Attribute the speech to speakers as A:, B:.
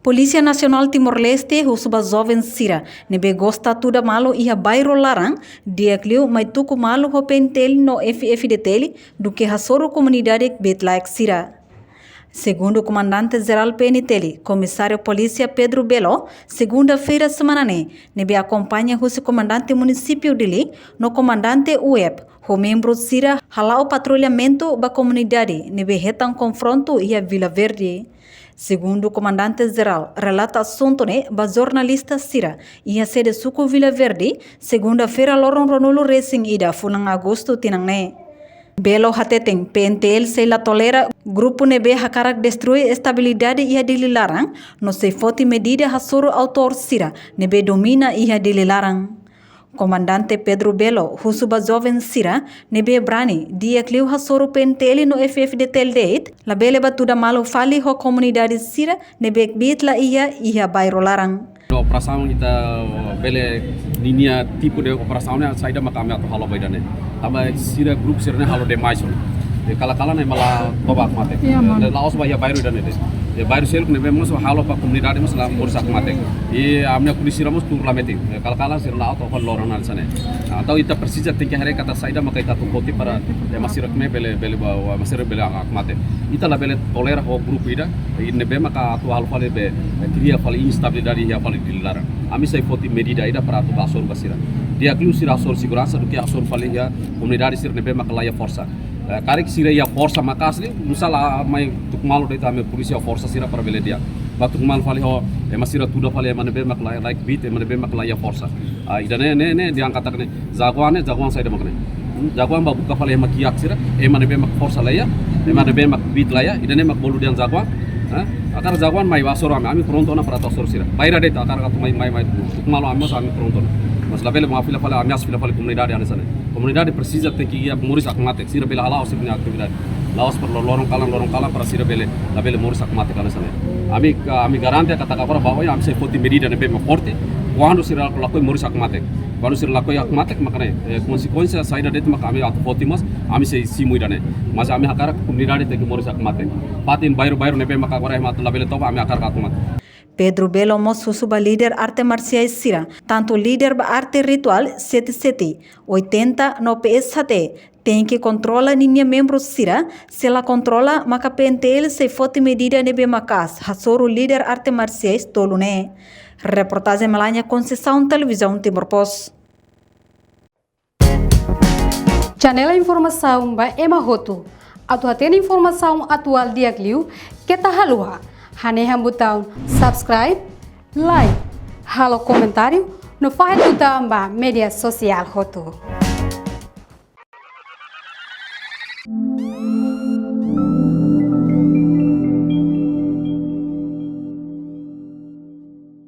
A: Polícia Nacional Timor-Leste husuba jovem sira nebe gosta tuda malo ia bairro larang dia kliu mai tuku malo ho pentel no FF tele do que hasoro comunidade betlaik sira. Segundo o comandante-geral PNTL, comissário polícia Pedro Belo, segunda-feira semanane, nebe acompanha o comandante município dele, no comandante UEP, o membro sira halau patrulhamento da comunidade, nebe retan confronto e a Vila Verde. Segundo o comandante-geral, relata assunto ba jornalista sira e a sede suco Vila Verde, segunda-feira loron Ronulo Racing ida fulang agosto tinang Belo hateteng PNTL se la tolera grupo nebe hakarak destrui estabilidade e a dililarang no se foti medida hasuru autor sira nebe domina e a dililarang. Comandante Pedro Belo, husuba jovem sira, nebe brani, dia kliu hasuru PNTL no FFDTL deit, la bele batuda malu fali ho comunidade sira, nebe bitla ia bairro larang.
B: Operação kita bele linha tipo de operação ne saída makame atau halo baidane tamba sira grup sirne halo de mais kala ne mala tobak mate laos ba ya bairro dane de bairro sel ne bemos halo pa comunidade mas la morsak mate e amne polisi ramos tur lamete kala sir la auto hol loran alsane atau ita precisa tem que hare kata saída makai tatu poti para de masirak me bele ba masir bele mate ita la bele tolera ho grup ida ne be maka atu halo fale be cria fale instabilidade ya fale dilara ami sai foti medida ida para atu basor basira dia kliu sira asor segurança do que asor fale ya comunidade sir ne be maka laia força Karik sira ya força makasli musala mai tukmal dei tame polícia força sira para bele dia batukmal fali ho masira tudo fali mane be mak like beat mane be mak ya força ida ne diangkat ne jagoan sai de makne jagoan ba buka fali mak yak sira mane be mak força laya mane be mak beat laya ida ne mak bolu diang jagoan akar jagoan mai wasor ami pronto na para tosor sira baira de akar ka mai tukmal ami pronto mas la bele mafila fala amias fila fala comunidade ane sana comunidade precisa ter que ir moris akmate sira bele hala osip atividade laos per lorong kalang para sira bele la bele moris akmate ane sana ami garante kata kapora bahwa ami se foti medida ne be forte quando sira lakoi moris akmate quando sira lakoi akmate makane konsekuensia saída det mak ami atu foti ami se simu idane mas ami hakara comunidade ter que moris akmate patin bairro ne be mak agora mat la bele toba ami akar akmate.
A: Pedro Belo suba líder arte marciais sira, tanto líder ba arte ritual 77, 80 no PSHT, tem que controla ninha membros sira, se la controla maka PNTL se foti medida nebe makas, hasoro líder arte marciais tolune. Reportagem Melania Conceição, Televisão Timor Post.
C: Janela informação ba Emma Roto. Atu atena informação atual dia kliu, que tá halua. Hanehan botão subscribe, like, halo comentário, no faz botão ba media social Roto.